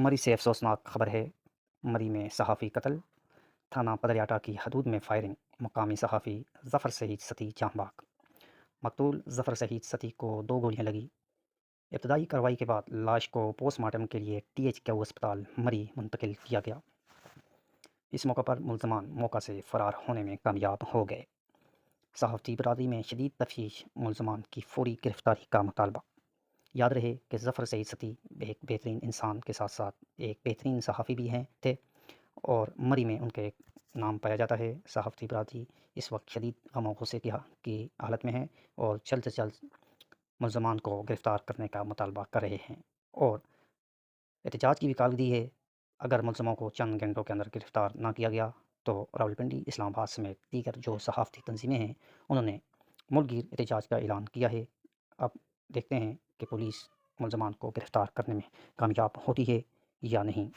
मरी से अफसोसनाक खबर है। मरी में सहाफ़ी कत्ल, थाना पदरियाटा की हदूद में फायरिंग, मकामी सहाफ़ी ज़फ़र शहीद सती जाँ बाग। मकतूल ज़फ़र शहीद सती को 2 गोलियां लगी। इब्तदाई कार्रवाई के बाद लाश को पोस्टमार्टम के लिए THQ अस्पताल मरी मुंतकिल किया गया। इस मौके पर मुल्ज़मान मौका से फ़रार होने में कामयाब हो गए। सहाफ़ती बरादरी में शदीद तफ़शीश, मुल्ज़मान की फ़ौरी गिरफ़्तारी का मुतालबा। याद रहे कि ज़फ़र शहीद सती एक बेहतरीन इंसान के साथ साथ एक बेहतरीन सहाफ़ी भी हैं थे और मरी में उनके नाम पाया जाता है। सहाफ़ती बरादरी इस वक्त शदीद गम और गुस्से की हालत में है और जल्द से जल्द मुल्ज़मान को गिरफ़्तार करने का मुतालबा कर रहे हैं और एहतजाज की भी कॉल दी है। अगर मुल्ज़मों को चंद घंटों के अंदर गिरफ़्तार ना किया गया तो रावलपिंडी, इस्लामाबाद समेत दीगर जो सहाफ़ती तंज़ीमें हैं उन्होंने मुल्कगीर एहतजाज का ऐलान किया है। अब देखते हैं कि पुलिस मुल्ज़मान को गिरफ़्तार करने में कामयाब होती है या नहीं।